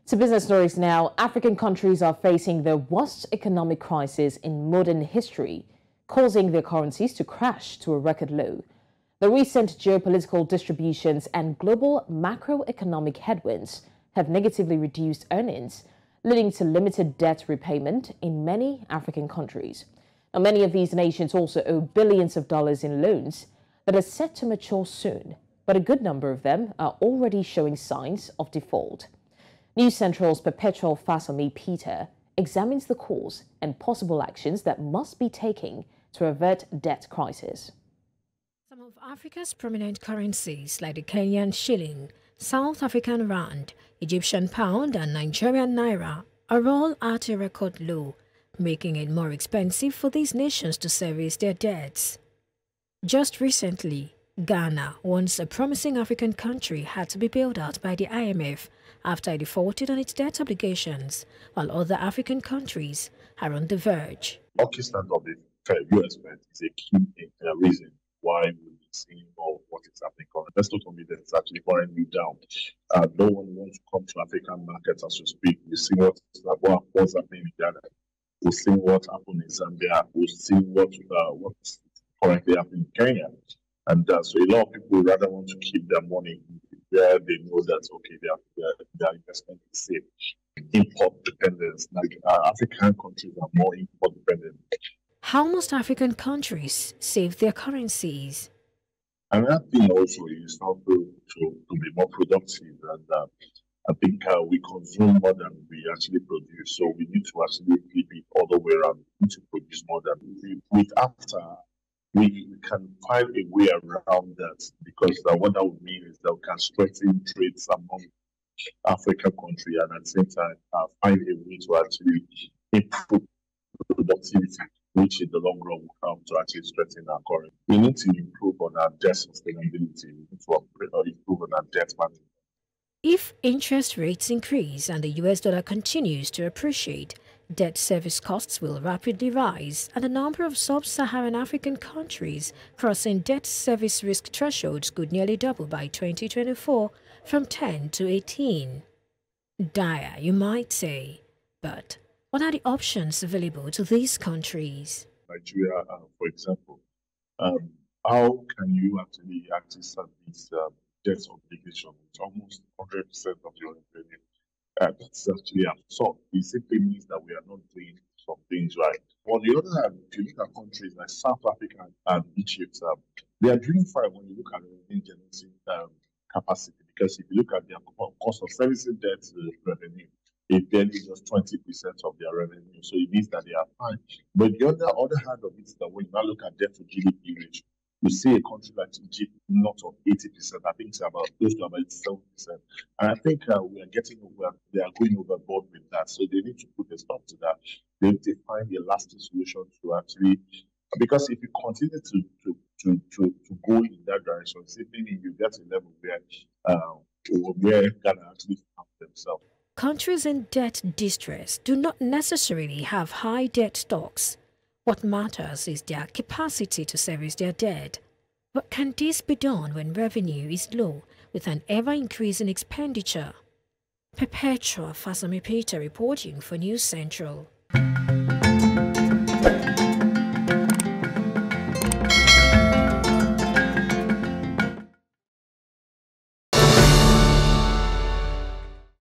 To business stories now, African countries are facing the worst economic crisis in modern history, causing their currencies to crash to a record low. The recent geopolitical distributions and global macroeconomic headwinds have negatively reduced earnings, leading to limited debt repayment in many African countries. Now, many of these nations also owe billions of dollars in loans that are set to mature soon, but a good number of them are already showing signs of default. News Central's Perpetual Fasami Peter examines the cause and possible actions that must be taken to avert debt crisis. Some of Africa's prominent currencies like the Kenyan shilling, South African rand, Egyptian pound and Nigerian naira are all at a record low, making it more expensive for these nations to service their debts. Just recently, Ghana, once a promising African country, had to be bailed out by the IMF after it defaulted on its debt obligations, while other African countries are on the verge. Pakistan of the US Fed is a key reason why we're seeing more of what is happening. Let's not only that, it's actually pouring you down. No one wants to come to African markets as we speak. We see what's happening in Ghana. We've seen what happened in Zambia. We've seen what's currently happening in Kenya. And so a lot of people rather want to keep their money where they know that, okay, their investment is safe. Import dependence, like African countries are more import dependent. How must African countries save their currencies? Another thing also is how to be more productive. And I think we consume more than we actually produce. So we need to actually flip it all the way around. We need to produce more than we can find a way around that, because what that would mean is that we can strengthen trades among African countries and at the same time find a way to actually improve productivity, which in the long run will come to actually strengthen our currency. We need to improve on our debt sustainability. We need to improve on our debt management. If interest rates increase and the US dollar continues to appreciate, debt service costs will rapidly rise, and the number of sub-Saharan African countries crossing debt service risk thresholds could nearly double by 2024 from 10 to 18. Dire, you might say, but what are the options available to these countries? Nigeria, for example, how can you actually start this debt obligation with almost 100% of your revenue? That's actually absurd. It simply means that we are not doing some things right. On the other hand, if you look at countries like South Africa and Egypt, they are doing fine when you look at revenue generating capacity, because if you look at their cost of servicing debt revenue, it's barely just 20% of their revenue. So it means that they are fine. But the other hand of it is that when you now look at debt to GDP ratio, you see a country like Egypt not of 80%. I think it's about close to about 7%. And I think they are going overboard with that. So they need to put a stop to that. They need to find a lasting solution to actually, because if you continue to go in that direction, simply you get to a level where Ghana actually found themselves. Countries in debt distress do not necessarily have high debt stocks. What matters is their capacity to service their debt. But can this be done when revenue is low with an ever-increasing expenditure? Perpetual Fasami Peter reporting for News Central.